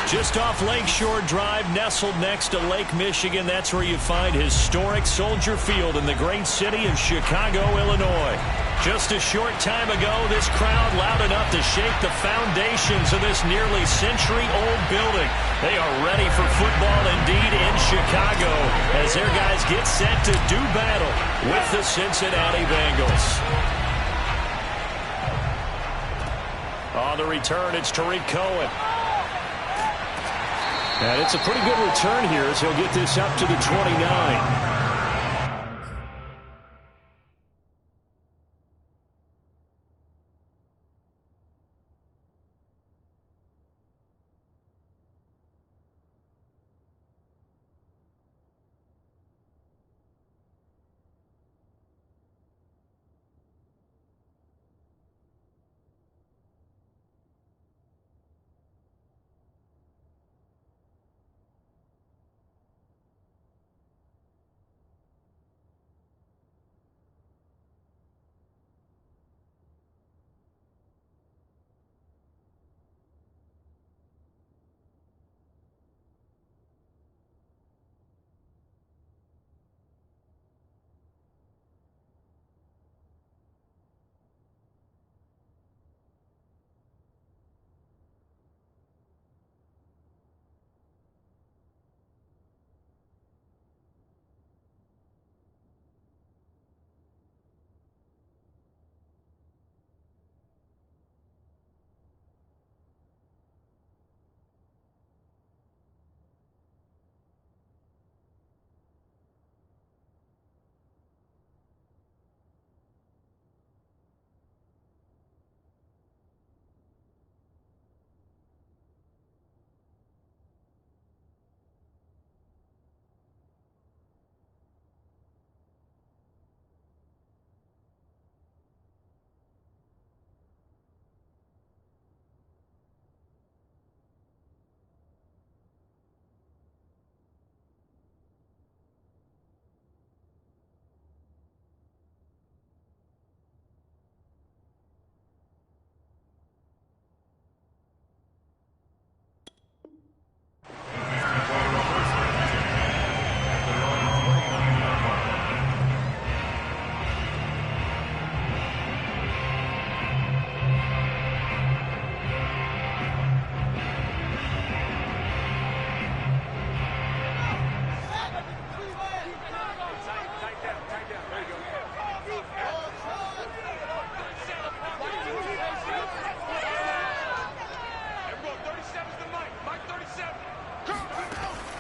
Just off Lakeshore Drive, nestled next to Lake Michigan. That's where you find historic Soldier Field in the great city of Chicago, Illinois. Just a short time ago, this crowd loud enough to shake the foundations of this nearly century-old building. They are ready for football indeed in Chicago as their guys get set to do battle with the Cincinnati Bengals. On the return, it's Tariq Cohen. And it's a pretty good return here as he'll get this up to the 29.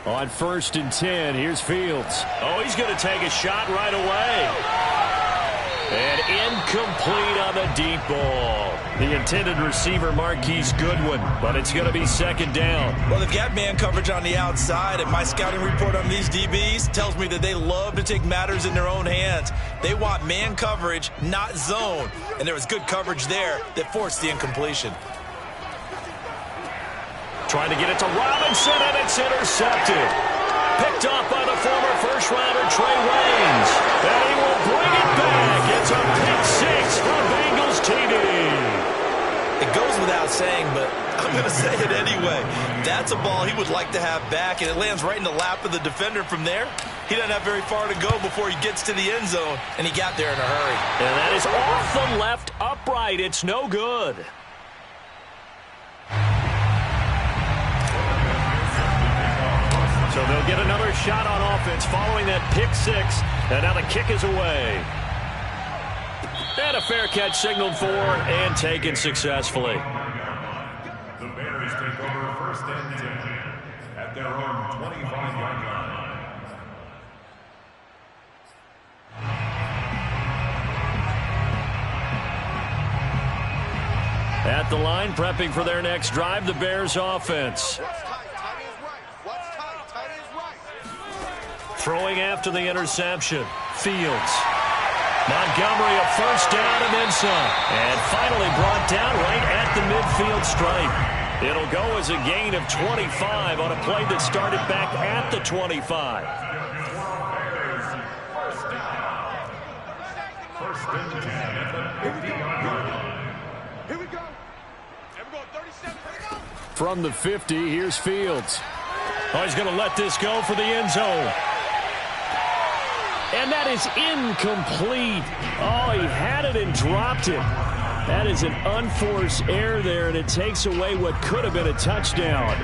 On 1st and 10, here's Fields. Oh, he's going to take a shot right away. And incomplete on the deep ball. The intended receiver, Marquise Goodwin, but it's going to be 2nd down. Well, they've got man coverage on the outside, and my scouting report on these DBs tells me that they love to take matters in their own hands. They want man coverage, not zone. And there was good coverage there that forced the incompletion. Trying to get it to Robinson, and it's intercepted. Picked off by the former first-rounder Trey Waynes. And he will bring it back. It's a pick-6 for Bengals TD. It goes without saying, but I'm going to say it anyway. That's a ball he would like to have back, and it lands right in the lap of the defender from there. He doesn't have very far to go before he gets to the end zone, and he got there in a hurry. And that is off the left upright. It's no good. So they'll get another shot on offense following that pick-6, and now the kick is away. And a fair catch signaled for and taken successfully. The Bears take over 1st and 10 at their own 25-yard line. At the line, prepping for their next drive, the Bears offense. Throwing after the interception. Fields. Montgomery a 1st down and then some. And finally brought down right at the midfield stripe. It'll go as a gain of 25 on a play that started back at the 25. 1st and 10 at the 50-yard line. Here we go. And we're going 37. From the 50, here's Fields. Oh, he's going to let this go for the end zone. And that is incomplete. Oh, he had it and dropped it. That is an unforced error there, and it takes away what could have been a touchdown.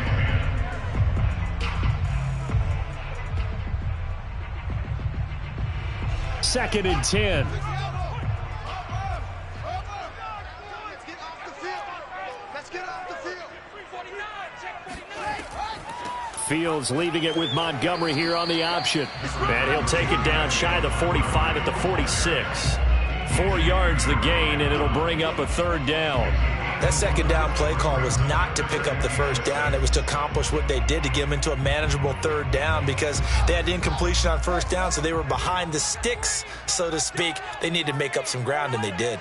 Second and 10. Fields leaving it with Montgomery here on the option. And he'll take it down shy of the 45 at the 46. 4 yards the gain, and it'll bring up a third down. That second down play call was not to pick up the first down. It was to accomplish what they did, to get them into a manageable third down, because they had incompletion on first down, so they were behind the sticks, so to speak. They needed to make up some ground, and they did.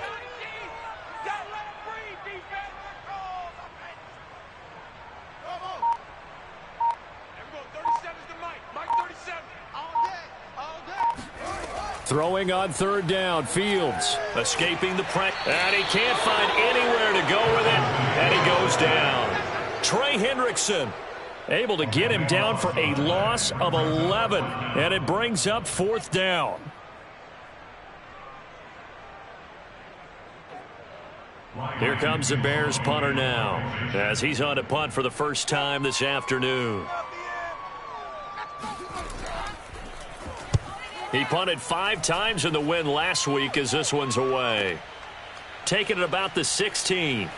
Throwing on third down, Fields. Escaping the pressure. And he can't find anywhere to go with it. And he goes down. Trey Hendrickson able to get him down for a loss of 11. And it brings up fourth down. Here comes the Bears punter now, as he's on to punt for the first time this afternoon. He punted 5 times in the win last week, as this one's away. Taking it about the 16.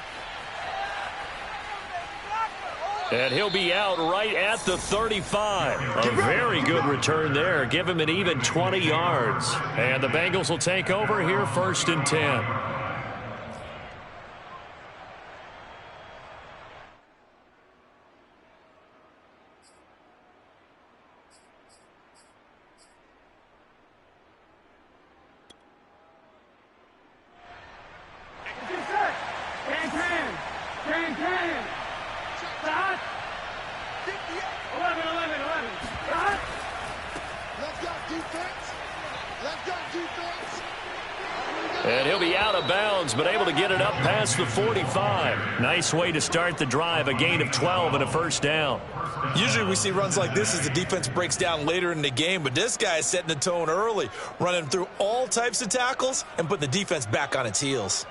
And he'll be out right at the 35. A very good return there. Give him an even 20 yards. And the Bengals will take over here, first and 10. And he'll be out of bounds, but able to get it up past the 45. Nice way to start the drive, a gain of 12 and a first down. Usually we see runs like this as the defense breaks down later in the game, but this guy is setting the tone early, running through all types of tackles and putting the defense back on its heels.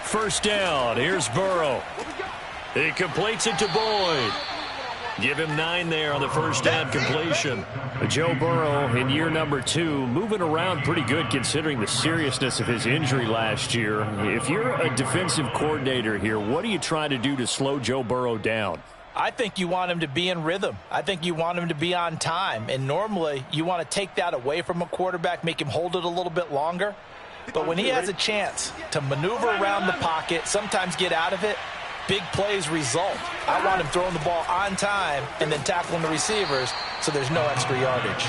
First down. Here's Burrow. He completes it to Boyd. Give him 9 there on the first down completion. Joe Burrow in year number 2, moving around pretty good considering the seriousness of his injury last year. If you're a defensive coordinator here, what are you trying to do to slow Joe Burrow down? I think you want him to be in rhythm. I think you want him to be on time. And normally you want to take that away from a quarterback, make him hold it a little bit longer. But when he has a chance to maneuver around the pocket, sometimes get out of it, big plays result. I want him throwing the ball on time and then tackling the receivers so there's no extra yardage.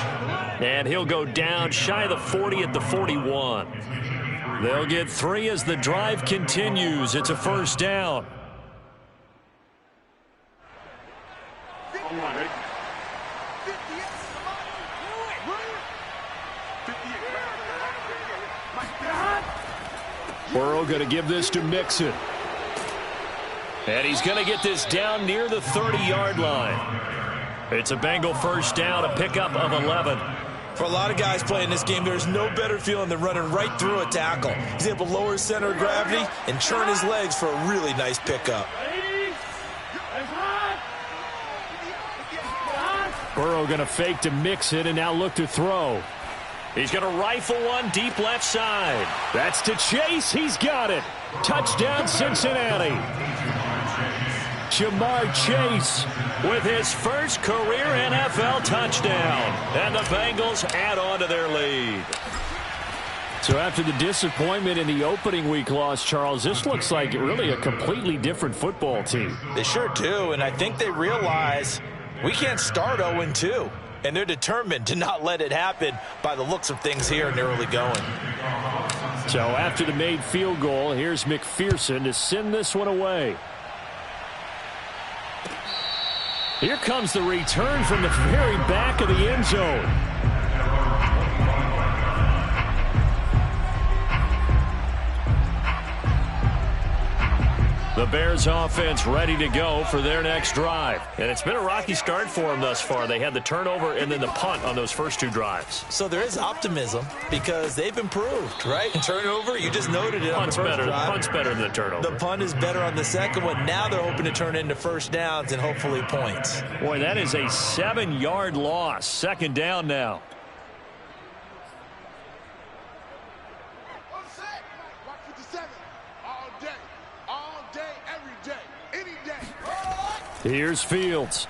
And he'll go down shy of the 40 at the 41. They'll get 3 as the drive continues. It's a first down. Burrow going to give this to Mixon. And he's going to get this down near the 30-yard line. It's a Bengal first down, a pickup of 11. For a lot of guys playing this game, there's no better feeling than running right through a tackle. He's able to lower his center of gravity and churn his legs for a really nice pickup. Burrow going to fake to Mixon and now look to throw. He's going to rifle one deep left side. That's to Chase. He's got it. Touchdown, Cincinnati. Jamar Chase with his first career NFL touchdown. And the Bengals add on to their lead. So after the disappointment in the opening week loss, Charles, this looks like really a completely different football team. They sure do, and I think they realize we can't start 0-2. And they're determined to not let it happen by the looks of things here in the early going. So after the made field goal, here's McPherson to send this one away. Here comes the return from the very back of the end zone. The Bears offense ready to go for their next drive. And it's been a rocky start for them thus far. They had the turnover and then the punt on those first two drives. So there is optimism because they've improved, right? Turnover, you just noted it on the first drive. Punt's better than the turnover. The punt is better on the second one. Now they're hoping to turn into first downs and hopefully points. Boy, that is a 7-yard loss. Second down now. Here's Fields.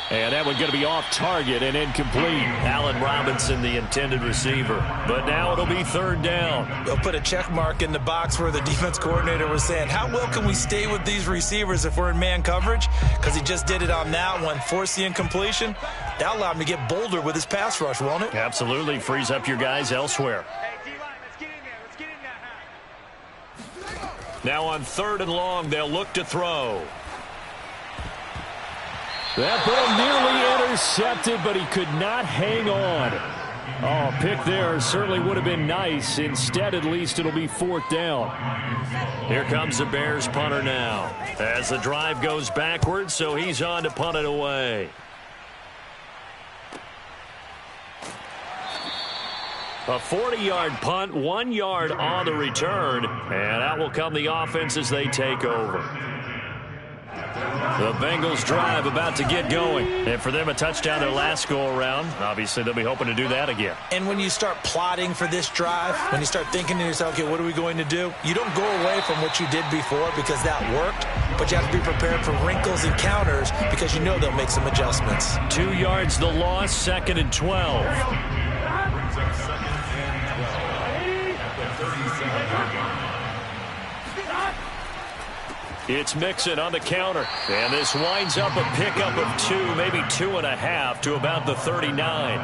And that one's going to be off target and incomplete. Allen Robinson, the intended receiver. But now it'll be third down. They'll put a check mark in the box where the defense coordinator was saying, how well can we stay with these receivers if we're in man coverage? Because he just did it on that one. Force the incompletion. That'll allow him to get bolder with his pass rush, won't it? Absolutely. Frees up your guys elsewhere. Now on third and long, they'll look to throw. That ball nearly intercepted, but he could not hang on. Oh, pick there certainly would have been nice. Instead, at least, it'll be fourth down. Here comes the Bears punter now. As the drive goes backwards, so he's on to punt it away. A 40-yard punt, 1 yard on the return, and out will come the offense as they take over. The Bengals drive about to get going, and for them a touchdown their last go-around. Obviously, they'll be hoping to do that again. And when you start plotting for this drive, when you start thinking to yourself, okay, what are we going to do? You don't go away from what you did before because that worked, but you have to be prepared for wrinkles and counters because you know they'll make some adjustments. 2 yards the loss, second and 12. It's Mixon on the counter. And this winds up a pickup of 2, maybe 2.5 to about the 39.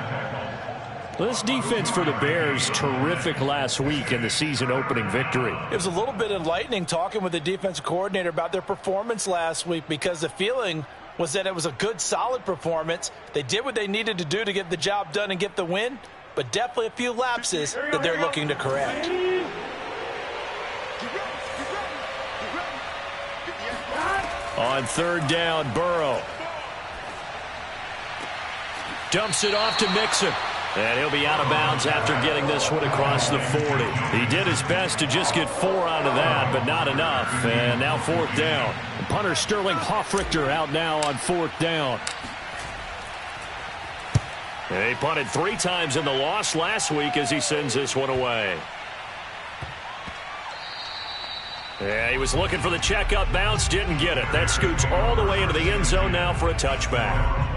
This defense for the Bears, terrific last week in the season-opening victory. It was a little bit enlightening talking with the defensive coordinator about their performance last week because the feeling was that it was a good, solid performance. They did what they needed to do to get the job done and get the win, but definitely a few lapses that they're looking to correct. On third down, Burrow dumps it off to Mixon. And he'll be out of bounds after getting this one across the 40. He did his best to just get 4 out of that, but not enough. And now fourth down. The punter Sterling Hoffrichter out now on fourth down. And he punted 3 times in the loss last week as he sends this one away. Yeah, he was looking for the checkup bounce, didn't get it. That scoots all the way into the end zone now for a touchback.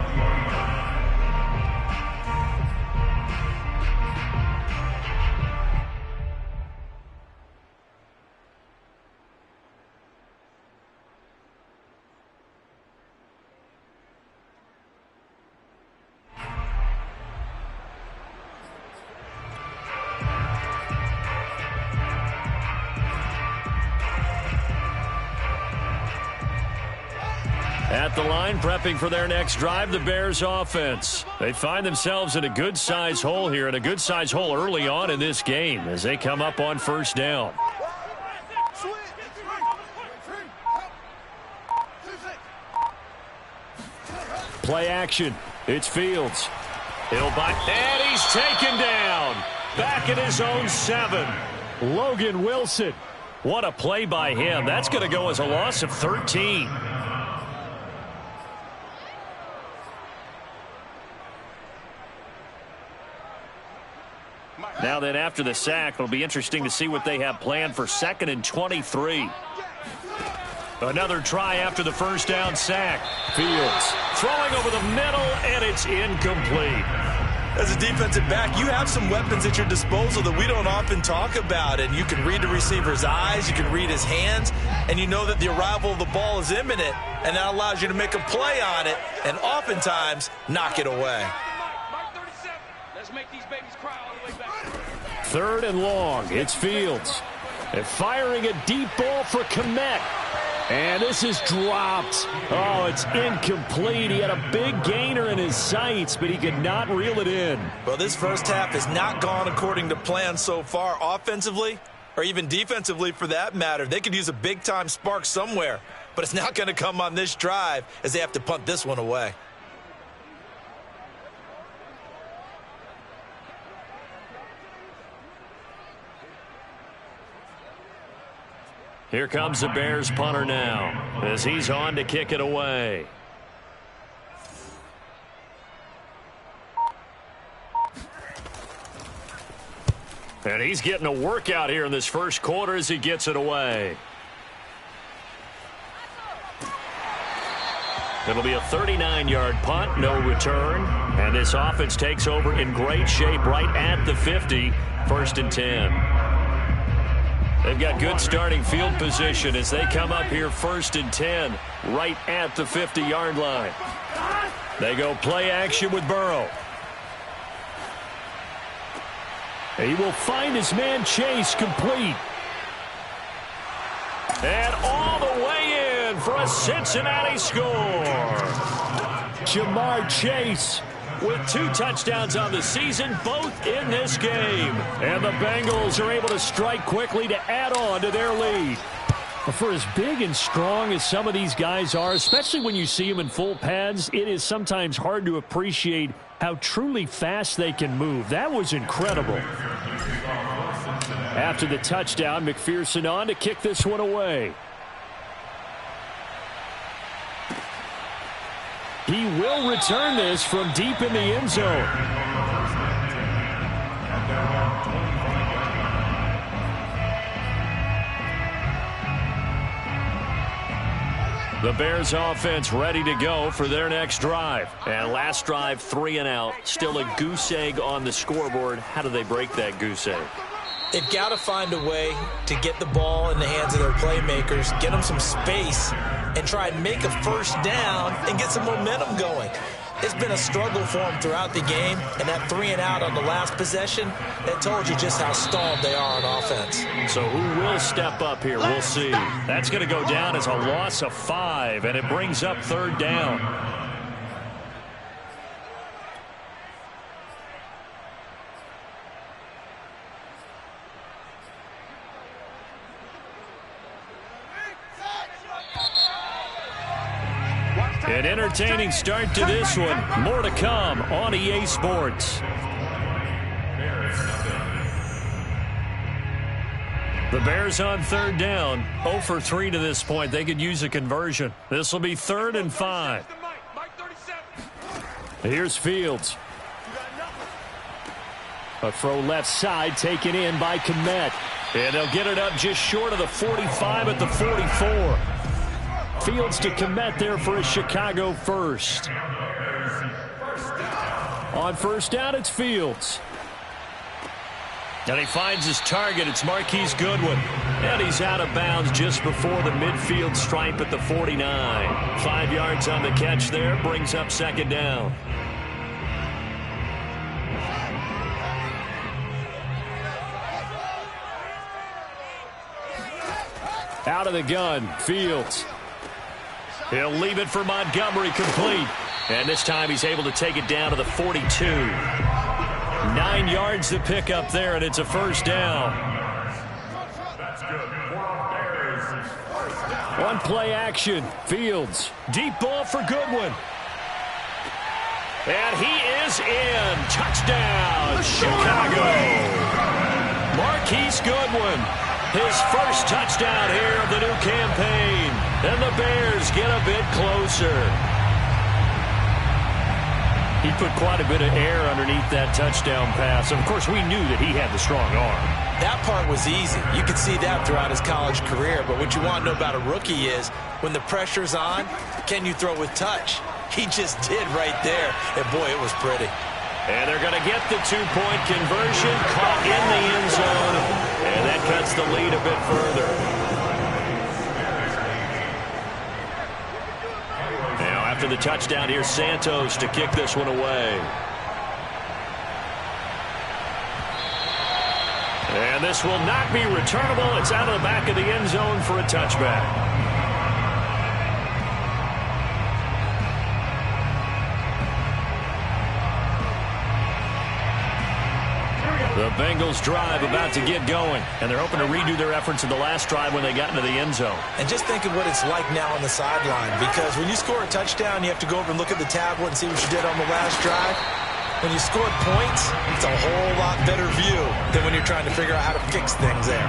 At the line, prepping for their next drive, the Bears offense. They find themselves in a good-size hole here, and a good-size hole early on in this game as they come up on first down. Play action. It's Fields. He'll bite, and he's taken down. Back at his own 7. Logan Wilson. What a play by him. That's going to go as a loss of 13. Now then, after the sack, it'll be interesting to see what they have planned for 2nd and 23. Another try after the first down sack. Fields throwing over the middle, and it's incomplete. As a defensive back, you have some weapons at your disposal that we don't often talk about. And you can read the receiver's eyes, you can read his hands, and you know that the arrival of the ball is imminent, and that allows you to make a play on it and oftentimes knock it away. Let's make these babies cry all the way back. 3rd and long. It's Fields. And firing a deep ball for Kmet. And this is dropped. Oh, it's incomplete. He had a big gainer in his sights, but he could not reel it in. Well, this first half has not gone according to plan so far offensively, or even defensively for that matter. They could use a big-time spark somewhere, but it's not going to come on this drive as they have to punt this one away. Here comes the Bears punter now as he's on to kick it away. And he's getting a workout here in this first quarter as he gets it away. It'll be a 39-yard punt, no return. And this offense takes over in great shape right at the 50, 1st and 10. They've got good starting field position as they come up here 1st and 10 right at the 50-yard line. They go play action with Burrow. He will find his man Chase complete. And all the way in for a Cincinnati score. Jamar Chase with 2 touchdowns on the season, both in this game. And the Bengals are able to strike quickly to add on to their lead. For as big and strong as some of these guys are, especially when you see them in full pads, it is sometimes hard to appreciate how truly fast they can move. That was incredible. After the touchdown, McPherson on to kick this one away. He will return this from deep in the end zone. The Bears offense ready to go for their next drive. And last drive, 3 and out. Still a goose egg on the scoreboard. How do they break that goose egg? They've got to find a way to get the ball in the hands of their playmakers, get them some space, and try and make a first down and get some momentum going. It's been a struggle for them throughout the game, and that 3 and out on the last possession, that told you just how stalled they are on offense. So who will step up here? We'll see. That's going to go down as a loss of 5, and it brings up 3rd down. An entertaining start to this one. More to come on EA Sports. The Bears on 3rd down. 0 for 3 to this point. They could use a conversion. This will be 3rd and 5. Here's Fields. A throw left side taken in by Kmet. And they'll get it up just short of the 45 at the 44. Fields to Kmet there for a Chicago first. On 1st down, it's Fields. And he finds his target. It's Marquise Goodwin. And he's out of bounds just before the midfield stripe at the 49. 5 yards on the catch there. Brings up 2nd down. Out of the gun, Fields. He'll leave it for Montgomery complete. And this time he's able to take it down to the 42. 9 yards to pick up there, and it's a 1st down. On play action, Fields. Deep ball for Goodwin. And he is in. Touchdown, Chicago. Marquise Goodwin. His first touchdown here of the new campaign. And the Bears get a bit closer. He put quite a bit of air underneath that touchdown pass. Of course, we knew that he had the strong arm. That part was easy. You could see that throughout his college career. But what you want to know about a rookie is when the pressure's on, can you throw with touch? He just did right there. And, boy, it was pretty. And they're going to get the 2-point conversion, caught in the end zone, and that cuts the lead a bit further. Now, after the touchdown, here's Santos to kick this one away. And this will not be returnable. It's out of the back of the end zone for a touchback. The Bengals drive about to get going, and they're hoping to redo their efforts in the last drive when they got into the end zone. And just think of what it's like now on the sideline, because when you score a touchdown, you have to go over and look at the tablet and see what you did on the last drive. When you scored points, it's a whole lot better view than when you're trying to figure out how to fix things there.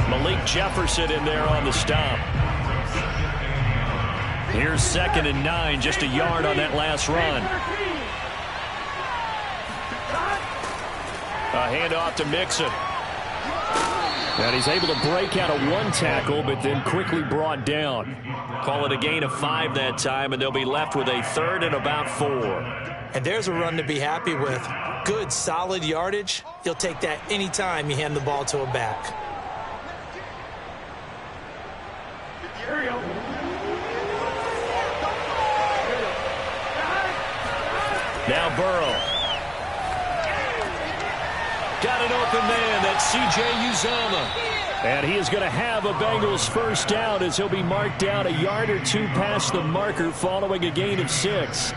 Malik Jefferson in there on the stop. Here's 2nd and 9, just a yard on that last run. A handoff to Mixon. And he's able to break out of one tackle, but then quickly brought down. Call it a gain of 5 that time, and they'll be left with a 3rd and about 4. And there's a run to be happy with. Good, solid yardage. You'll take that any time you hand the ball to a back. Now Burrow. Got an open man. That's C.J. Uzomah. And he is going to have a Bengals first down as he'll be marked down a yard or 2 past the marker following a gain of 6.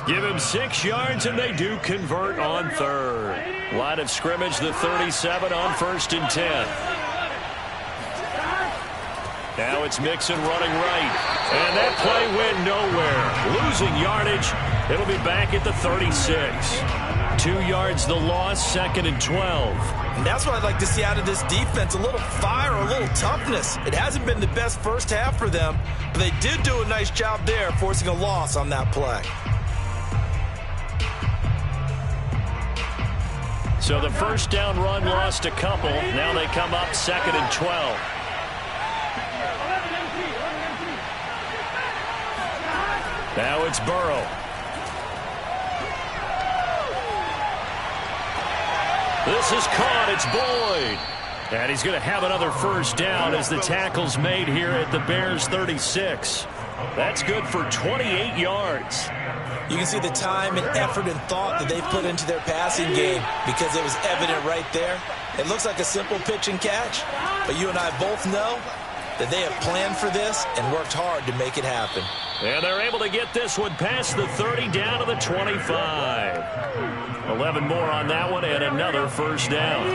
Give him 6 yards, and they do convert on 3rd. Line of scrimmage, the 37 on 1st and 10. Now it's Mixon running right. And that play went nowhere. Losing yardage. It'll be back at the 36. 2 yards the loss, 2nd and 12. And that's what I'd like to see out of this defense. A little fire, a little toughness. It hasn't been the best first half for them, but they did do a nice job there, forcing a loss on that play. So the first down run lost a couple. Now they come up 2nd and 12. Now it's Burrow. This is caught. It's Boyd. And he's going to have another first down as the tackle's made here at the Bears' 36. That's good for 28 yards. You can see the time and effort and thought that they've put into their passing game because it was evident right there. It looks like a simple pitch and catch, but you and I both know that they have planned for this and worked hard to make it happen. And they're able to get this one past the 30 down to the 25. 11 more on that one and another first down.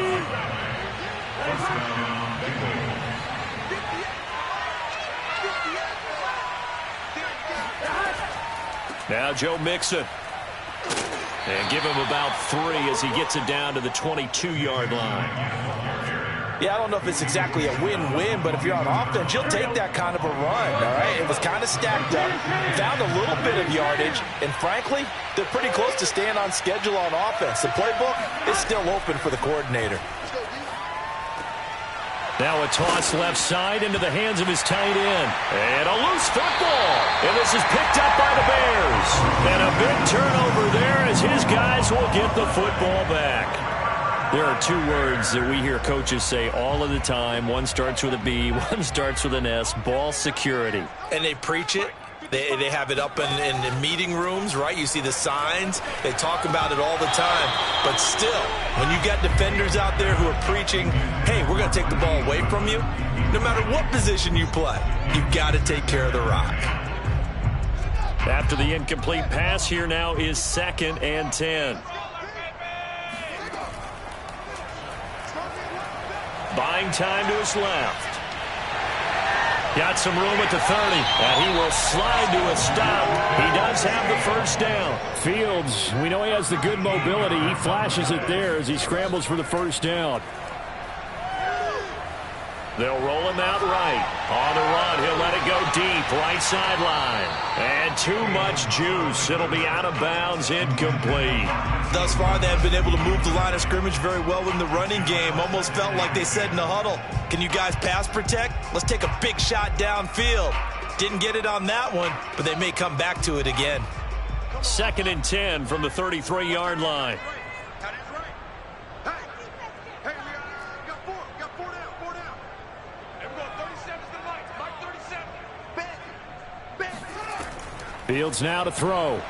Now Joe Mixon. And give him about 3 as he gets it down to the 22-yard line. Yeah, I don't know if it's exactly a win-win, but if you're on offense, you'll take that kind of a run, all right? It was kind of stacked up, found a little bit of yardage, and frankly, they're pretty close to staying on schedule on offense. The playbook is still open for the coordinator. Now a toss left side into the hands of his tight end. And a loose football. And this is picked up by the Bears. And a big turnover there as his guys will get the football back. There are 2 words that we hear coaches say all of the time. One starts with a B, one starts with an S, ball security. And they preach it. They have it up in meeting rooms, right? You see the signs. They talk about it all the time. But still, when you got defenders out there who are preaching, hey, we're going to take the ball away from you, no matter what position you play, you've got to take care of the rock. After the incomplete pass, here now is 2nd and 10. Buying time to his left. Got some room at the 30, and he will slide to a stop. He does have the first down. Fields, we know he has the good mobility. He flashes it there as he scrambles for the first down. They'll roll him out right. On the run, he'll let it go deep, right sideline. And too much juice. It'll be out of bounds, incomplete. Thus far, they have been able to move the line of scrimmage very well in the running game. Almost felt like they said in the huddle, can you guys pass protect? Let's take a big shot downfield. Didn't get it on that one, but they may come back to it again. 2nd and 10 from the 33-yard line. Fields now to throw.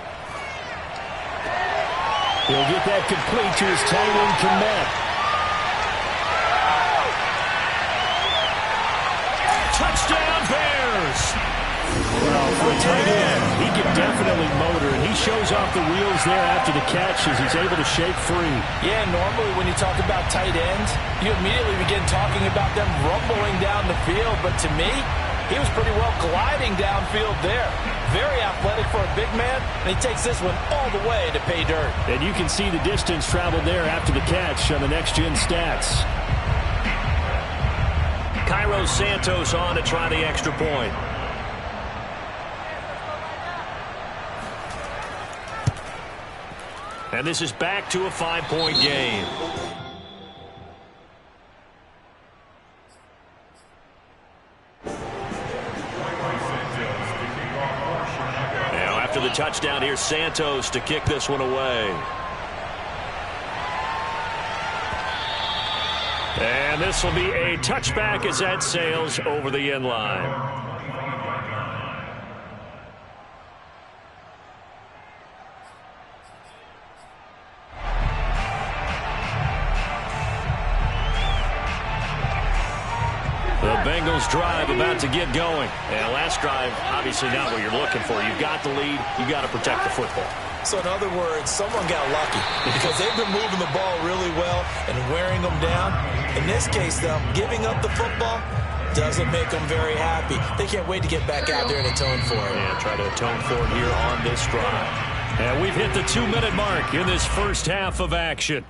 He'll get that complete to his tight end, Kmet. Touchdown, Bears! Well, for a tight end, he can definitely motor, and he shows off the wheels there after the catch as he's able to shake free. Yeah, normally when you talk about tight ends, you immediately begin talking about them rumbling down the field. But to me, he was pretty well gliding downfield there. Very athletic for a big man, and he takes this one all the way to pay dirt. And you can see the distance traveled there after the catch on the next-gen stats. Cairo Santos on to try the extra point. And this is back to a 5-point game. Now after the touchdown, here's Santos to kick this one away. And this will be a touchback as that sails over the end line. The Bengals drive about to get going. And last drive, obviously not what you're looking for. You've got the lead. You've got to protect the football. So in other words, someone got lucky because they've been moving the ball really well and wearing them down. In this case, though, giving up the football doesn't make them very happy. They can't wait to get back out there and atone for it. Yeah, try to atone for it here on this drive. And we've hit the 2-minute mark in this first half of action.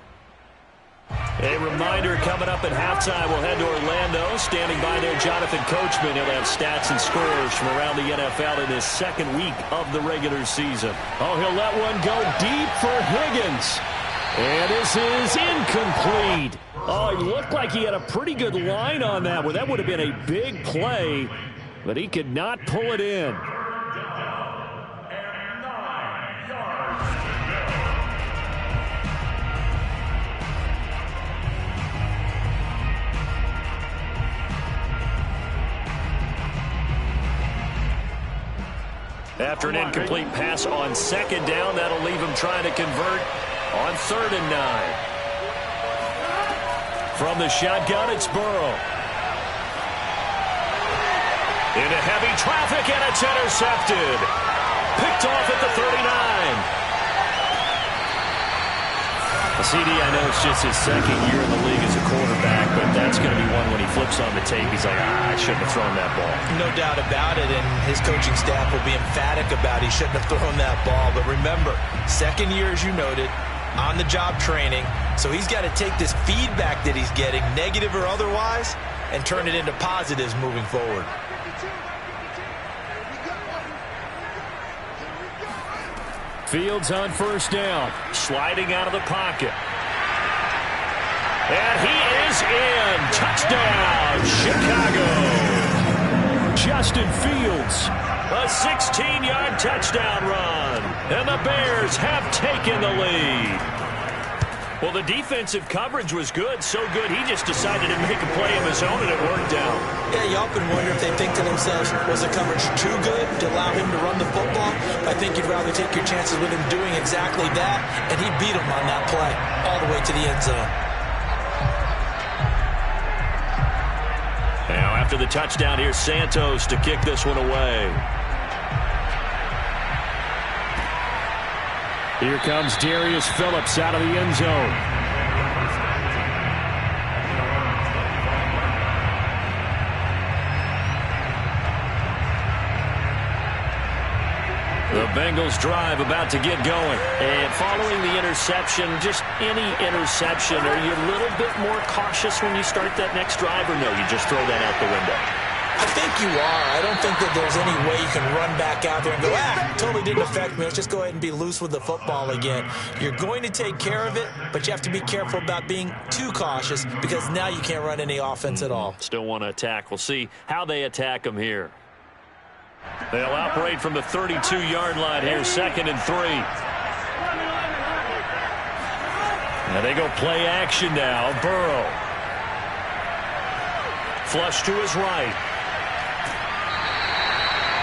A reminder coming up at halftime, we'll head to Orlando. Standing by there, Jonathan Coachman. He'll have stats and scores from around the NFL in his second week of the regular season. Oh, he'll let one go deep for Higgins. And this is incomplete. Oh, it looked like he had a pretty good line on that one. That would have been a big play, but he could not pull it in. After an incomplete pass on second down, that'll leave him trying to convert on 3rd and 9. From the shotgun, it's Burrow. Into heavy traffic, and it's intercepted. Picked off at the 39. CD, I know it's just his second year in the league as a quarterback, but that's going to be one when he flips on the tape. He's like, I shouldn't have thrown that ball. No doubt about it, and his coaching staff will be emphatic about he shouldn't have thrown that ball. But remember, second year, as you noted, on-the-job training, so he's got to take this feedback that he's getting, negative or otherwise, and turn it into positives moving forward. Fields on first down, sliding out of the pocket. And he is in. Touchdown, Chicago. Justin Fields, a 16-yard touchdown run. And the Bears have taken the lead. Well, the defensive coverage was good, so good he just decided to make a play of his own, and it worked out. Yeah, you often wonder if they think to themselves, was the coverage too good to allow him to run the football? I think you'd rather take your chances with him doing exactly that, and he beat him on that play all the way to the end zone. Now, after the touchdown, here's Santos to kick this one away. Here comes Darius Phillips out of the end zone. The Bengals drive about to get going. And following the interception, just any interception, are you a little bit more cautious when you start that next drive, or no, you just throw that out the window? I think you are. I don't think that there's any way you can run back out there and go, totally didn't affect me. Let's just go ahead and be loose with the football again. You're going to take care of it, but you have to be careful about being too cautious because now you can't run any offense at all. Still want to attack. We'll see how they attack them here. They'll operate from the 32-yard line here, 2nd and 3. Now they go play action now. Burrow. Flush to his right.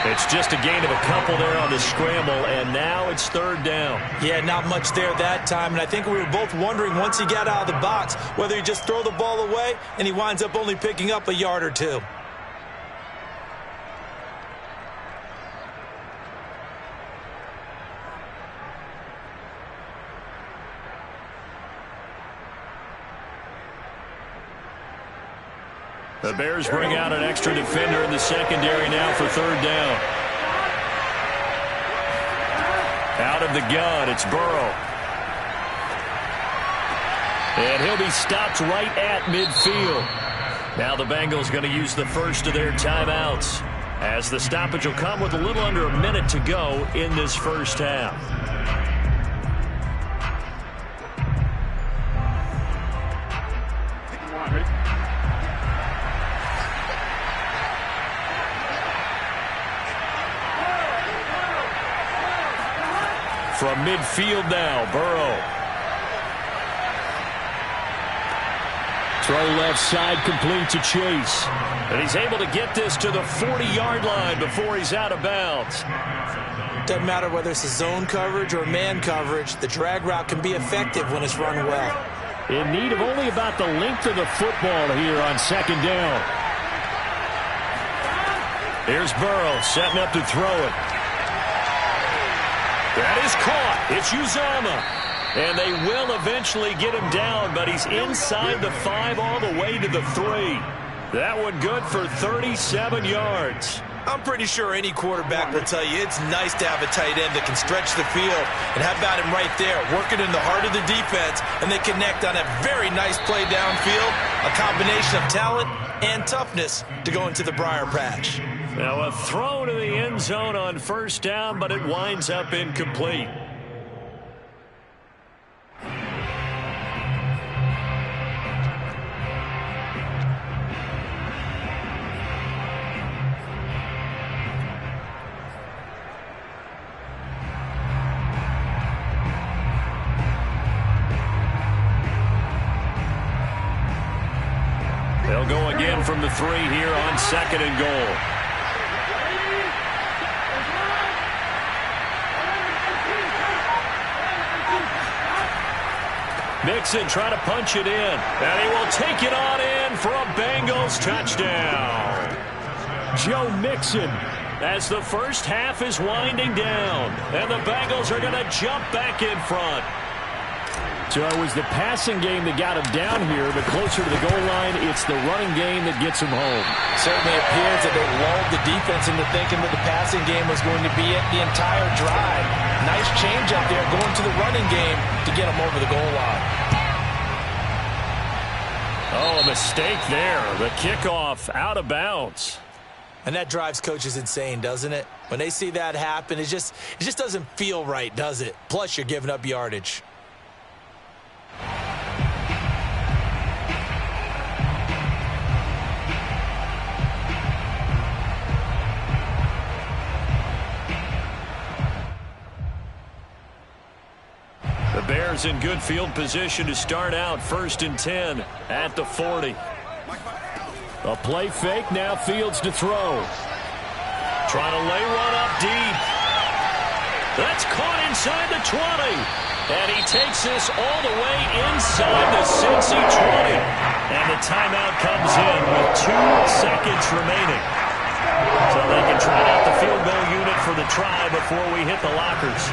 It's just a gain of a couple there on the scramble, and now it's 3rd down. Yeah, not much there that time, and I think we were both wondering once he got out of the box whether he just throw the ball away and he winds up only picking up a yard or two. The Bears bring out an extra defender in the secondary now for third down. Out of the gun, it's Burrow. And he'll be stopped right at midfield. Now the Bengals going to use the first of their timeouts, as the stoppage will come with a little under a minute to go in this first half. From midfield now, Burrow. Throw left side, complete to Chase. And he's able to get this to the 40-yard line before he's out of bounds. Doesn't matter whether it's a zone coverage or man coverage, the drag route can be effective when it's run well. In need of only about the length of the football here on second down. Here's Burrow setting up to throw it. That is caught. It's Uzomah. And they will eventually get him down, but he's inside the 5 all the way to the 3. That one good for 37 yards. I'm pretty sure any quarterback will tell you it's nice to have a tight end that can stretch the field. And how about him right there, working in the heart of the defense, and they connect on a very nice play downfield, a combination of talent and toughness to go into the briar patch. Now a throw to the end zone on first down, but it winds up incomplete. They'll go again from the 3 here on second and goal. Mixon trying to punch it in. And he will take it on in for a Bengals touchdown. Joe Mixon, as the first half is winding down. And the Bengals are going to jump back in front. So it was the passing game that got him down here, but closer to the goal line, it's the running game that gets him home. Certainly appears that they lulled the defense into thinking that the passing game was going to be it the entire drive. Nice change up there going to the running game to get him over the goal line. Oh, a mistake there. The kickoff out of bounds. And that drives coaches insane, doesn't it? When they see that happen, it just doesn't feel right, does it? Plus, you're giving up yardage. The Bears in good field position to start out first and 10 at the 40. A play fake, now Fields to throw. Trying to lay one up deep. That's caught inside the 20. And he takes this all the way inside the Cincy 20. And the timeout comes in with 2 seconds remaining. So they can try out the field goal unit for the try before we hit the lockers.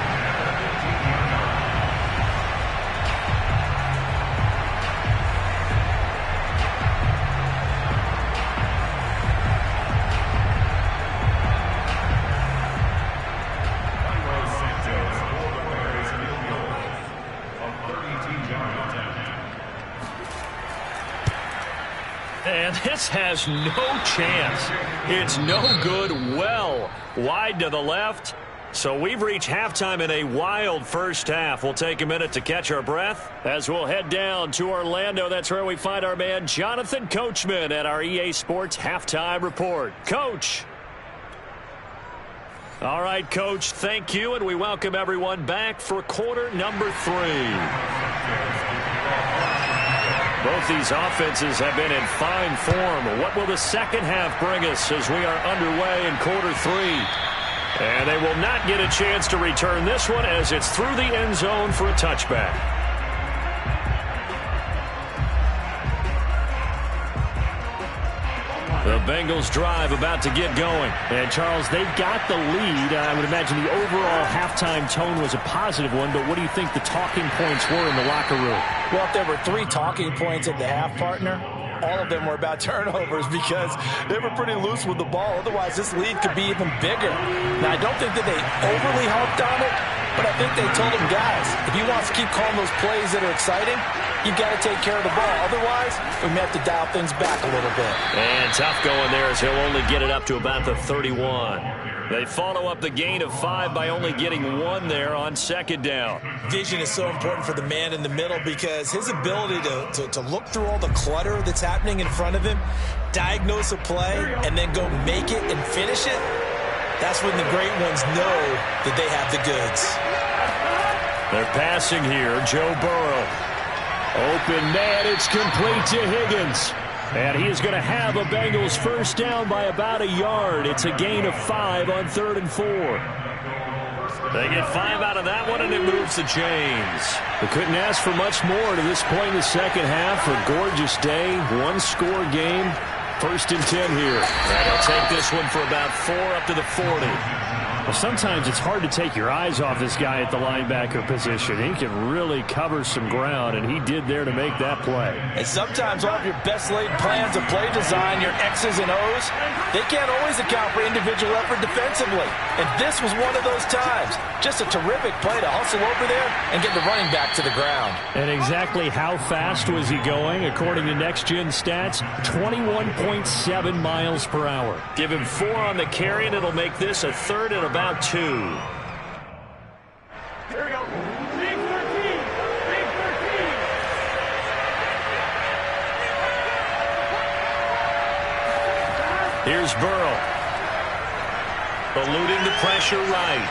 And this has no chance. It's no good, well wide to the left. So we've reached halftime in a wild first half. We'll take a minute to catch our breath as we'll head down to Orlando. That's where we find our man Jonathan Coachman at our EA Sports Halftime Report. Coach. All right, Coach, thank you, and we welcome everyone back for quarter number 3. Both these offenses have been in fine form. What will the second half bring us as we are underway in quarter 3? And they will not get a chance to return this one as it's through the end zone for a touchback. The Bengals drive about to get going. And, Charles, they've got the lead. I would imagine the overall halftime tone was a positive one, but what do you think the talking points were in the locker room? Well, if there were 3 talking points at the half, partner, all of them were about turnovers because they were pretty loose with the ball. Otherwise, this lead could be even bigger. Now, I don't think that they overly harped on it, but I think they told him, guys, if he wants to keep calling those plays that are exciting, you've got to take care of the ball. Otherwise, we may have to dial things back a little bit. And tough going there as he'll only get it up to about the 31. They follow up the gain of 5 by only getting 1 there on second down. Vision is so important for the man in the middle because his ability to look through all the clutter that's happening in front of him, diagnose a play, and then go make it and finish it, that's when the great ones know that they have the goods. They're passing here. Joe Burrow. Open man. It's complete to Higgins. And he is going to have a Bengals first down by about a yard. It's a gain of 5 on 3rd and 4. They get 5 out of that one, and it moves the chains. They couldn't ask for much more to this point in the second half. A gorgeous day, one-score game. 1st and 10 here. And they'll take this one for about 4 up to the 40. Well, sometimes it's hard to take your eyes off this guy at the linebacker position. He can really cover some ground, and he did there to make that play. And sometimes all of your best laid plans of play design, your X's and O's, they can't always account for individual effort defensively. And this was one of those times. Just a terrific play to hustle over there and get the running back to the ground. And exactly how fast was he going? According to Next Gen Stats, 21.7 miles per hour. Give him 4 on the carry, and it'll make this a 3rd and about 2. Here we go. Big 13. Big 13. Here's Burrow. Eluding the pressure right.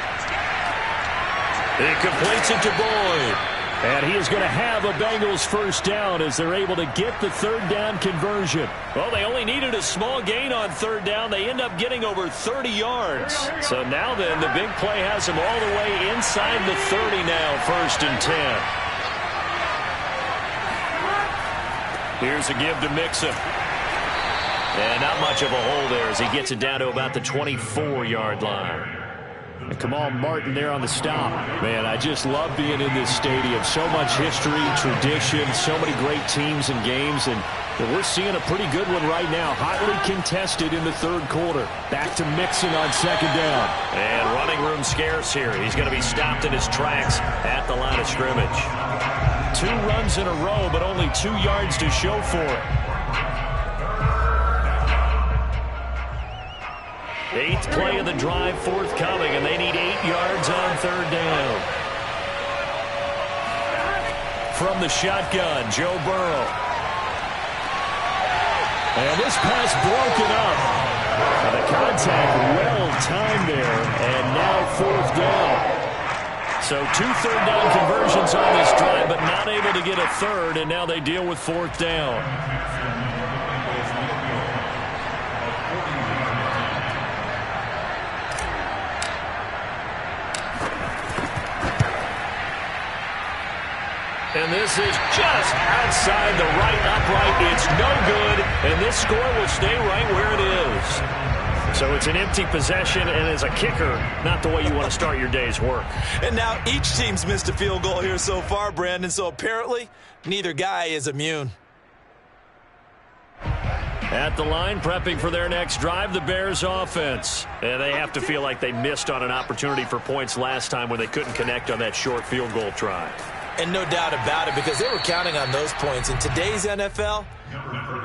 He completes it to Boyd. And he is going to have a Bengals first down as they're able to get the 3rd down conversion. Well, they only needed a small gain on 3rd down. They end up getting over 30 yards. So now then, the big play has them all the way inside the 30 now, 1st and 10. Here's a give to Mixon. And not much of a hole there as he gets it down to about the 24-yard line. And Kamal Martin there on the stop. Man, I just love being in this stadium. So much history, tradition, so many great teams and games. And we're seeing a pretty good one right now. Hotly contested in the 3rd quarter. Back to Mixon on 2nd down. And running room scarce here. He's going to be stopped in his tracks at the line of scrimmage. 2 runs in a row, but only 2 yards to show for it. 8th play of the drive forthcoming, and they need 8 yards on 3rd down. From the shotgun, Joe Burrow. And this pass broken up. And the contact well timed there, and now 4th down. So 2 3rd down conversions on this drive, but not able to get a 3rd, and now they deal with 4th down. And this is just outside the right upright. It's no good, and this score will stay right where it is. So it's an empty possession, and as a kicker, not the way you want to start your day's work. And now each team's missed a field goal here so far, Brandon, so apparently neither guy is immune. At the line, prepping for their next drive, the Bears offense. And they have to feel like they missed on an opportunity for points last time when they couldn't connect on that short field goal try. And no doubt about it, because they were counting on those points. In today's NFL,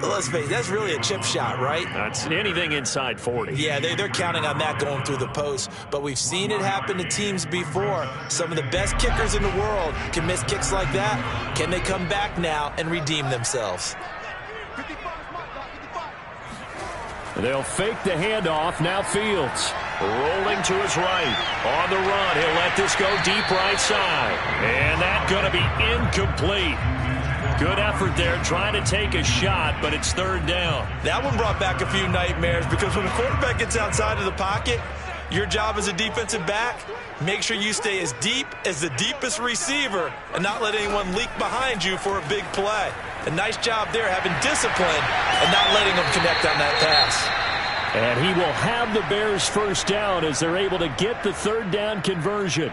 let's face it, that's really a chip shot, right? That's anything inside 40. Yeah, they're counting on that going through the post. But we've seen it happen to teams before. Some of the best kickers in the world can miss kicks like that. Can they come back now and redeem themselves? They'll fake the handoff. Now Fields rolling to his right. On the run, he'll let this go deep right side. And that's going to be incomplete. Good effort there, trying to take a shot, but it's 3rd down. That one brought back a few nightmares because when the quarterback gets outside of the pocket, your job as a defensive back, make sure you stay as deep as the deepest receiver and not let anyone leak behind you for a big play. A nice job there, having discipline and not letting them connect on that pass. And he will have the Bears first down as they're able to get the 3rd down conversion.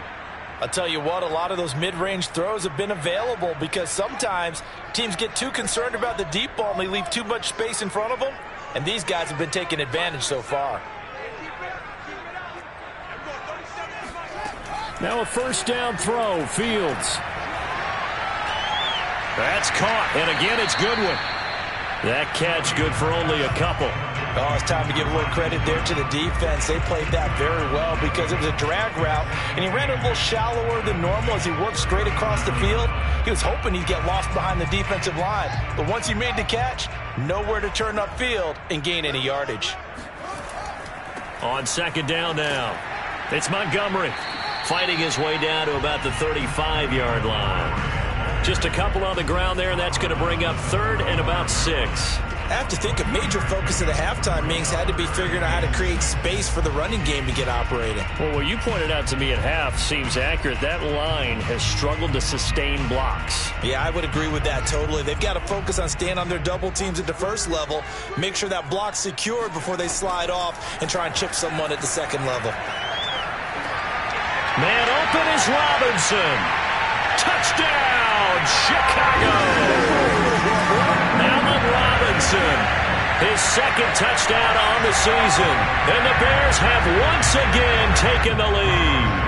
I'll tell you what, a lot of those mid-range throws have been available because sometimes teams get too concerned about the deep ball and they leave too much space in front of them, and these guys have been taking advantage so far. Now a first down throw, Fields. That's caught, and again it's Goodwin. That catch good for only a couple. Oh, it's time to give a little credit there to the defense. They played that very well because it was a drag route, and he ran a little shallower than normal as he worked straight across the field. He was hoping he'd get lost behind the defensive line, but once he made the catch, nowhere to turn upfield and gain any yardage. On second down now, it's Montgomery fighting his way down to about the 35-yard line. Just a couple on the ground there, and that's going to bring up third and about 6. I have to think a major focus of the halftime meetings had to be figuring out how to create space for the running game to get operating. Well, what you pointed out to me at half seems accurate. That line has struggled to sustain blocks. Yeah, I would agree with that totally. They've got to focus on staying on their double teams at the first level, make sure that block's secured before they slide off and try and chip someone at the second level. Man open is Robinson. Touchdown, Chicago! Allen Robinson, his second touchdown on the season. And the Bears have once again taken the lead.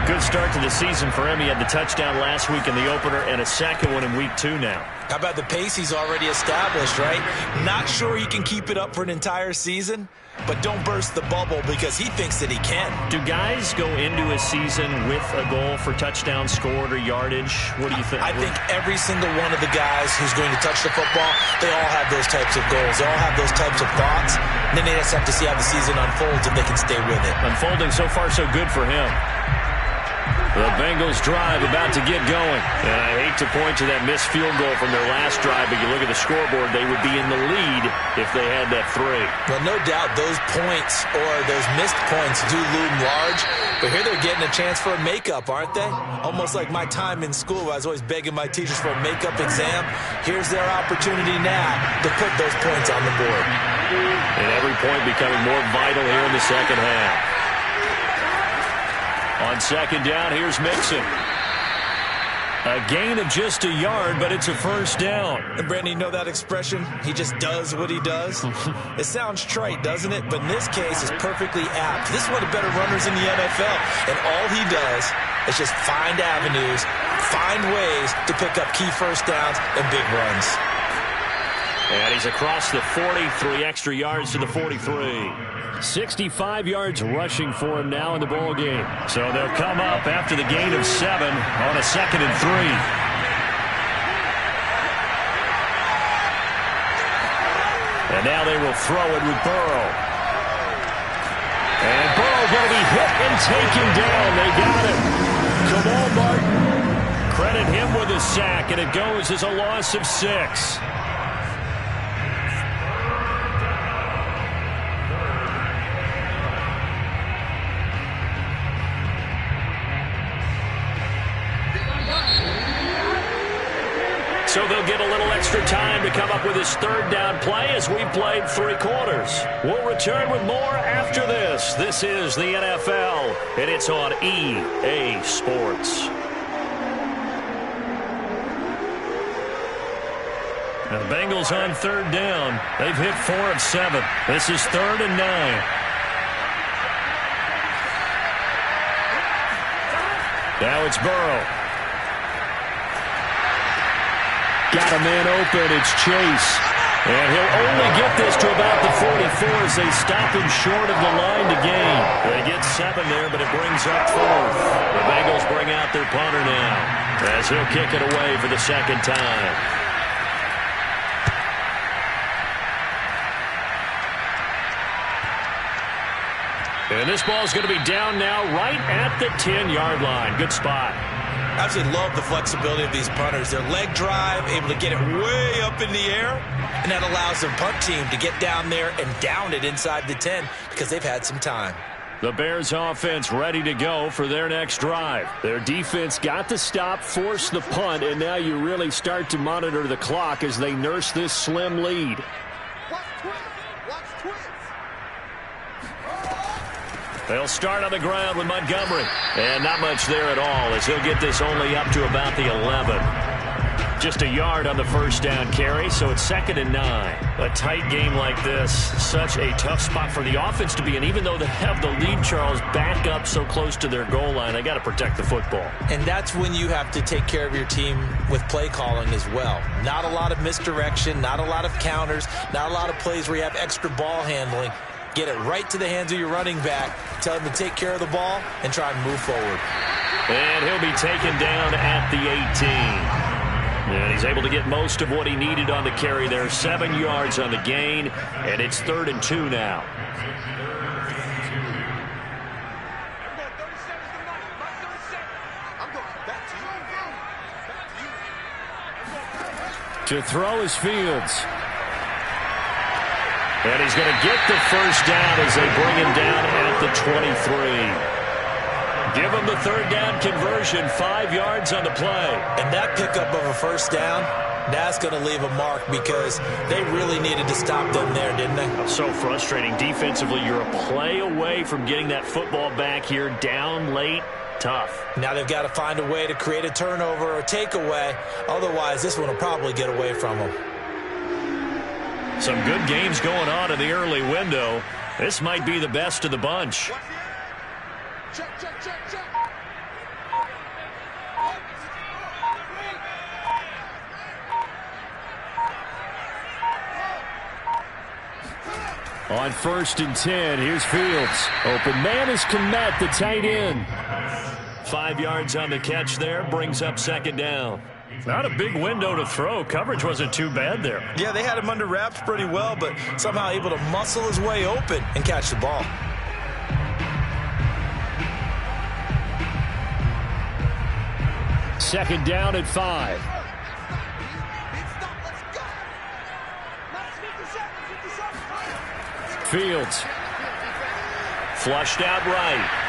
Good start to the season for him. He had the touchdown last week in the opener and a second one in week 2 now. How about the pace he's already established, right? Not sure he can keep it up for an entire season, but don't burst the bubble because he thinks that he can. Do guys go into a season with a goal for touchdown scored or yardage? What do you think? I think every single one of the guys who's going to touch the football, they all have those types of goals. They all have those types of thoughts. And then they just have to see how the season unfolds if they can stay with it. Unfolding so far so good for him. The Bengals drive about to get going. And I hate to point to that missed field goal from their last drive, but you look at the scoreboard, they would be in the lead if they had that 3. Well, no doubt those points or those missed points do loom large, but here they're getting a chance for a makeup, aren't they? Almost like my time in school, I was always begging my teachers for a makeup exam. Here's their opportunity now to put those points on the board. And every point becoming more vital here in the second half. On second down, here's Mixon. A gain of just a yard, but it's a first down. And Brandon, you know that expression? He just does what he does? It sounds trite, doesn't it? But in this case, it's perfectly apt. This is one of the better runners in the NFL. And all he does is just find avenues, find ways to pick up key first downs and big runs. And he's across the 40, 3 extra yards to the 43. 65 yards rushing for him now in the ball game. So they'll come up after the gain of 7 on a 2nd and 3. And now they will throw it with Burrow. And Burrow going to be hit and taken down. They got him. Come on, Martin. Credit him with a sack, and it goes as a loss of 6. So they'll get a little extra time to come up with his third down play as we've played 3 quarters. We'll return with more after this. This is the NFL, and it's on EA Sports. Now the Bengals on third down. They've hit 4 of 7. This is 3rd and 9. Now it's Burrow. Got a man open. It's Chase. And he'll only get this to about the 44 as they stop him short of the line to gain. They get 7 there, but it brings up 4th. The Bengals bring out their punter now as he'll kick it away for the second time. And this ball's going to be down now right at the 10-yard line. Good spot. I absolutely love the flexibility of these punters. Their leg drive, able to get it way up in the air, and that allows the punt team to get down there and down it inside the 10 because they've had some time. The Bears offense ready to go for their next drive. Their defense got the stop, forced the punt, and now you really start to monitor the clock as they nurse this slim lead. They'll start on the ground with Montgomery. And not much there at all as he'll get this only up to about the 11. Just a yard on the first down carry, so it's 2nd and 9. A tight game like this, such a tough spot for the offense to be in. Even though they have the lead, Charles, back up so close to their goal line, they got to protect the football. And that's when you have to take care of your team with play calling as well. Not a lot of misdirection, not a lot of counters, not a lot of plays where you have extra ball handling. Get it right to the hands of your running back, tell him to take care of the ball, and try and move forward. And he'll be taken down at the 18. And he's able to get most of what he needed on the carry there. 7 yards on the gain, and it's 3rd and 2 now. To throw is Fields. And he's going to get the first down as they bring him down at the 23. Give him the 3rd down conversion, 5 yards on the play. And that pickup of a first down, that's going to leave a mark because they really needed to stop them there, didn't they? So frustrating. Defensively, you're a play away from getting that football back here, down late. Tough. Now they've got to find a way to create a turnover or takeaway. Otherwise, this one will probably get away from them. Some good games going on in the early window. This might be the best of the bunch. Check, check, check, check. On 1st and 10, here's Fields. Open man is Kmet, the tight end. 5 yards on the catch there, brings up 2nd down. Not a big window to throw. Coverage wasn't too bad there. Yeah, they had him under wraps pretty well, but somehow able to muscle his way open and catch the ball. Second down at 5. Fields. Flushed out right.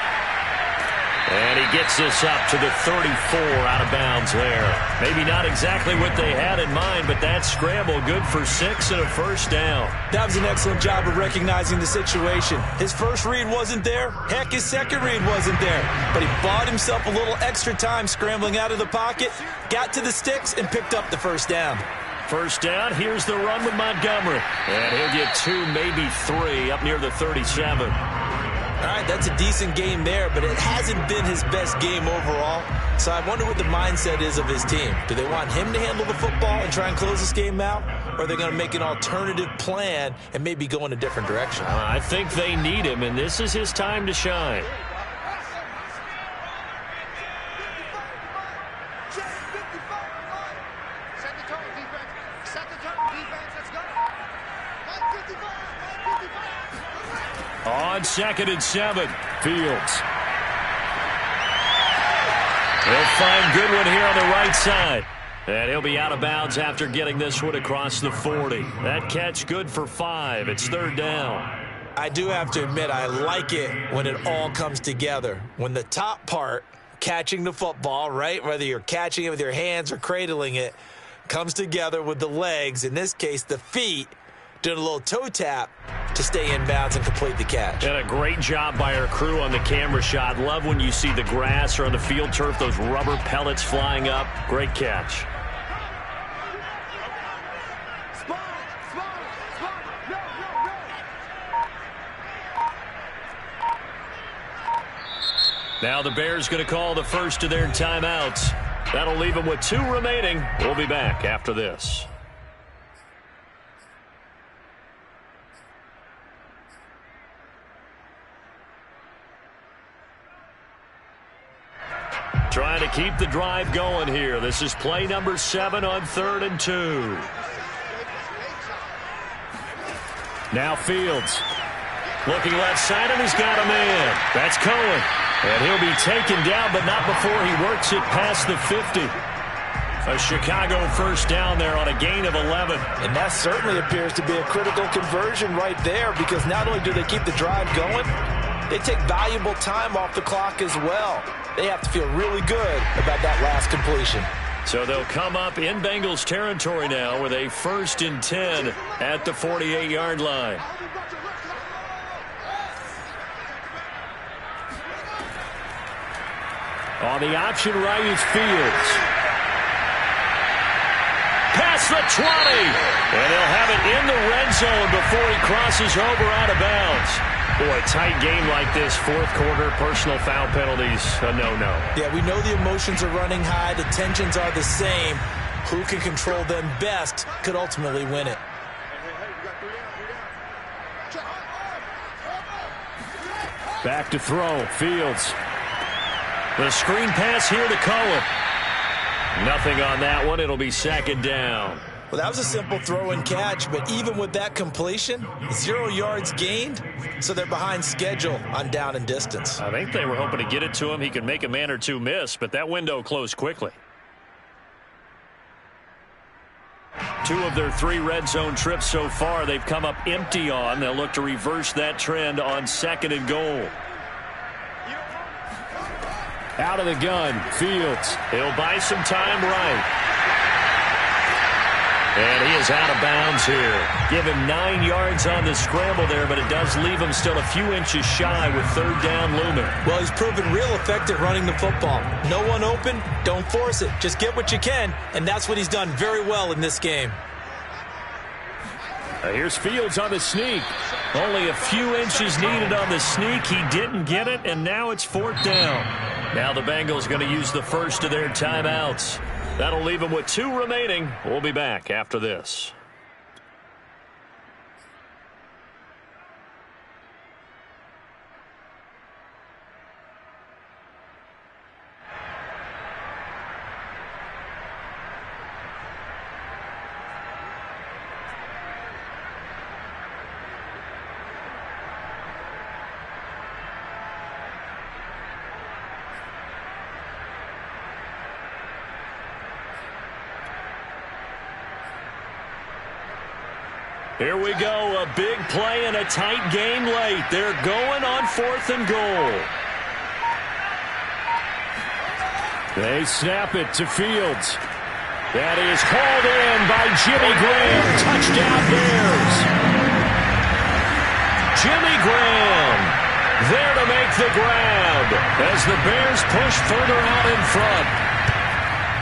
And he gets this up to the 34 out of bounds there. Maybe not exactly what they had in mind, but that scramble good for 6 and a first down. That was an excellent job of recognizing the situation. His first read wasn't there. Heck, his second read wasn't there. But he bought himself a little extra time scrambling out of the pocket, got to the sticks, and picked up the first down. First down, here's the run with Montgomery. And he'll get 2, maybe 3 up near the 37. All right, that's a decent game there, but it hasn't been his best game overall. So I wonder what the mindset is of his team. Do they want him to handle the football and try and close this game out? Or are they going to make an alternative plan and maybe go in a different direction? I think they need him, and this is his time to shine. On 2nd and 7, Fields. He'll find Goodwin here on the right side. And he'll be out of bounds after getting this one across the 40. That catch good for 5. It's 3rd down. I do have to admit, I like it when it all comes together. When the top part, catching the football, right, whether you're catching it with your hands or cradling it, comes together with the legs, in this case the feet, doing a little toe tap to stay in bounds and complete the catch. And a great job by our crew on the camera shot. Love when you see the grass or on the field turf, those rubber pellets flying up. Great catch. Now the Bears going to call the first of their timeouts. That'll leave them with 2 remaining. We'll be back after this. Trying to keep the drive going here. This is play number 7 on 3rd and 2. Now Fields. Looking left side, and he's got a man. That's Cohen. And he'll be taken down, but not before he works it past the 50. A Chicago first down there on a gain of 11. And that certainly appears to be a critical conversion right there, because not only do they keep the drive going, they take valuable time off the clock as well. They have to feel really good about that last completion. So they'll come up in Bengals territory now with a 1st and 10 at the 48-yard line. On the option right is Fields. Past the 20. And he'll have it in the red zone before he crosses over out of bounds. Boy, a tight game like this, fourth quarter, personal foul penalties, a no-no. Yeah, we know the emotions are running high. The tensions are the same. Who can control them best could ultimately win it. Back to throw, Fields. The screen pass here to Cohen. Nothing on that one. It'll be second down. Well, that was a simple throw and catch, but even with that completion, 0 yards gained, so they're behind schedule on down and distance. I think they were hoping to get it to him. He could make a man or two miss, but that window closed quickly. 2 of their 3 red zone trips so far they've come up empty on. They'll look to reverse that trend on second and goal. Out of the gun, Fields. He'll buy some time right. And he is out of bounds here. Give him 9 yards on the scramble there, but it does leave him still a few inches shy with third down looming. Well, he's proven real effective running the football. No one open, don't force it. Just get what you can, and that's what he's done very well in this game. Here's Fields on the sneak. Only a few inches needed on the sneak. He didn't get it, and now it's fourth down. Now the Bengals going to use the first of their timeouts. That'll leave them with 2 remaining. We'll be back after this. Here we go, a big play and a tight game late. They're going on 4th and goal. They snap it to Fields. That is hauled in by Jimmy Graham. Touchdown Bears. Jimmy Graham there to make the grab as the Bears push further out in front.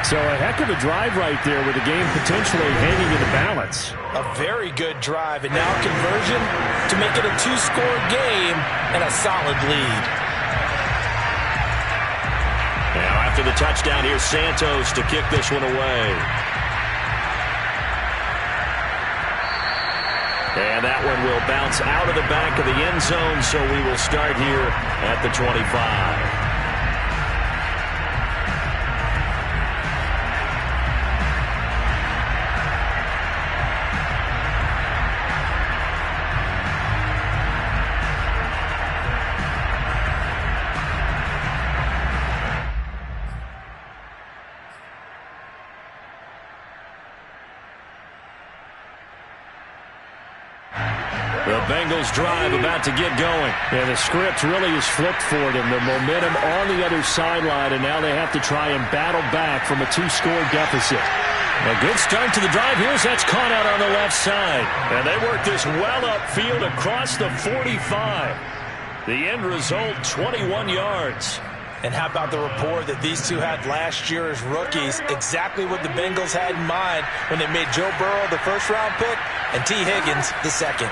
So a heck of a drive right there with the game potentially hanging in the balance. A very good drive, and now conversion to make it a 2-score game and a solid lead. Now after the touchdown, here's Santos to kick this one away. And that one will bounce out of the back of the end zone, so we will start here at the 25. The Bengals drive about to get going. And the script really is flipped for them. The momentum on the other sideline, and now they have to try and battle back from a 2-score deficit. A good start to the drive. Here's that's caught out on the left side. And they work this well upfield across the 45. The end result, 21 yards. And how about the rapport that these two had last year as rookies? Exactly what the Bengals had in mind when they made Joe Burrow the first-round pick and T. Higgins the second.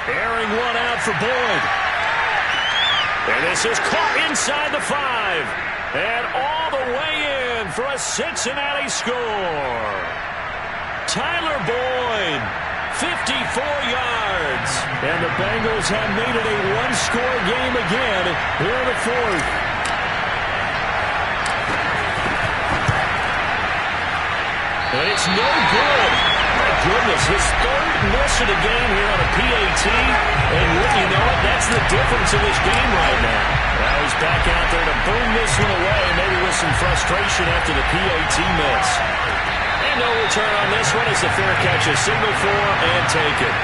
Airing one out for Boyd. And this is caught inside the 5. And all the way in for a Cincinnati score. Tyler Boyd, 54 yards. And the Bengals have made it a 1-score game again here in the 4th. And it's no good. My goodness, his 3rd miss of the game here on a PAT. And wouldn't you know it, that's the difference in this game right now. Now he's back out there to boom this one away, maybe with some frustration after the PAT miss. And no return on this one as the fair catch is signaled for and taken.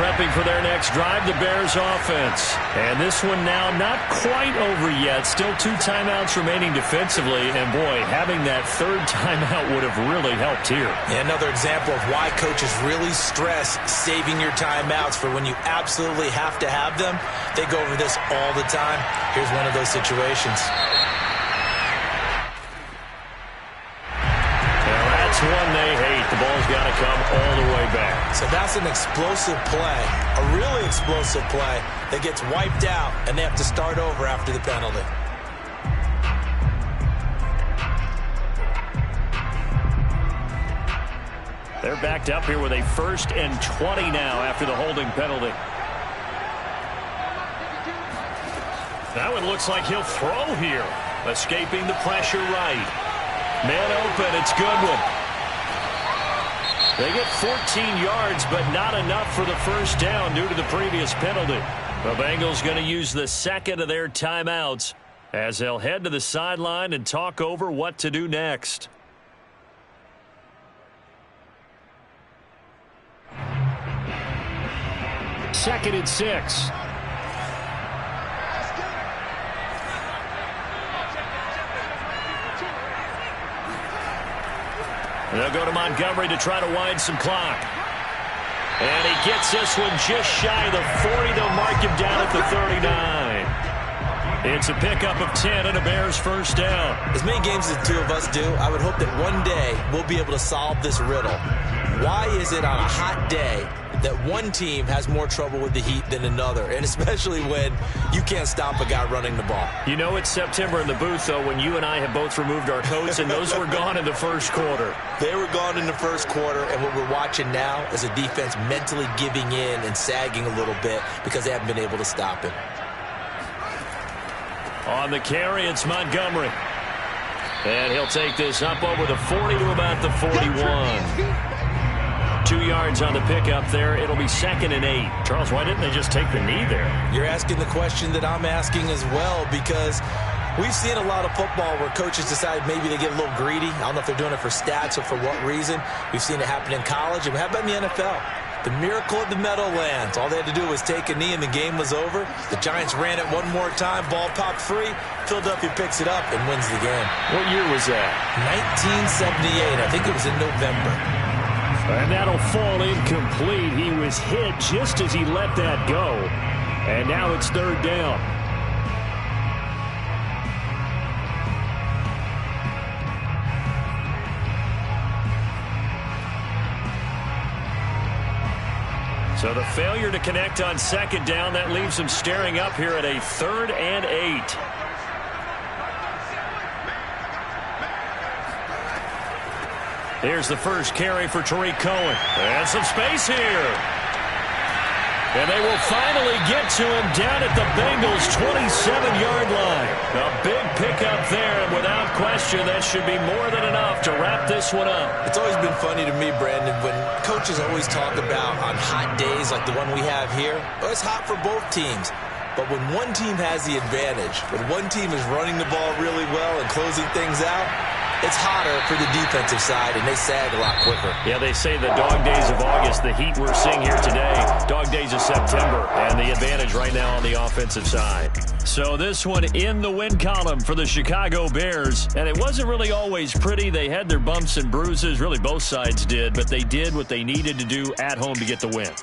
prepping for their next drive, the Bears offense. And this one now not quite over yet. Still 2 timeouts remaining defensively. And, boy, having that 3rd timeout would have really helped here. Yeah, another example of why coaches really stress saving your timeouts for when you absolutely have to have them. They go over this all the time. Here's one of those situations. That's one they hate. The ball's got to come all the way back. So that's an explosive play, a really explosive play that gets wiped out, and they have to start over after the penalty. They're backed up here with a 1st and 20 now after the holding penalty. That one looks like he'll throw here. Escaping the pressure right. Man open, it's Goodwin. They get 14 yards, but not enough for the 1st down due to the previous penalty. The Bengals going to use the 2nd of their timeouts as they'll head to the sideline and talk over what to do next. Second and 6. They'll go to Montgomery to try to wind some clock. And he gets this one just shy of the 40. They'll mark him down at the 39. It's a pickup of 10 and a Bears 1st down. As many games as the two of us do, I would hope that one day we'll be able to solve this riddle. Why is it on a hot day that one team has more trouble with the heat than another, and especially when you can't stop a guy running the ball? You know it's September in the booth, though, when you and I have both removed our coats, and those were gone in the 1st quarter. They were gone in the 1st quarter, and what we're watching now is a defense mentally giving in and sagging a little bit because they haven't been able to stop it. On the carry, it's Montgomery. And he'll take this up over the 40 to about the 41. 2 yards on the pickup there. It'll be 2nd and 8. Charles, why didn't they just take the knee there? You're asking the question that I'm asking as well, because we've seen a lot of football where coaches decide maybe they get a little greedy. I don't know if they're doing it for stats or for what reason. We've seen it happen in college, and how about in the NFL? The miracle of the Meadowlands. All they had to do was take a knee, and the game was over. The Giants ran it one more time. Ball popped free. Philadelphia picks it up and wins the game. What year was that? 1978. I think it was in November. And that'll fall incomplete. He was hit just as he let that go. And now it's 3rd down. So the failure to connect on 2nd down, that leaves him staring up here at a 3rd and 8. Here's the first carry for Tariq Cohen. And some space here. And they will finally get to him down at the Bengals' 27-yard line. A big pickup there, and without question, that should be more than enough to wrap this one up. It's always been funny to me, Brandon, when coaches always talk about on hot days like the one we have here, well, it's hot for both teams. But when one team has the advantage, when one team is running the ball really well and closing things out, it's hotter for the defensive side, and they sag a lot quicker. Yeah, they say the dog days of August, the heat we're seeing here today, dog days of September, and the advantage right now on the offensive side. So this one in the win column for the Chicago Bears, and it wasn't really always pretty. They had their bumps and bruises, really both sides did, but they did what they needed to do at home to get the win.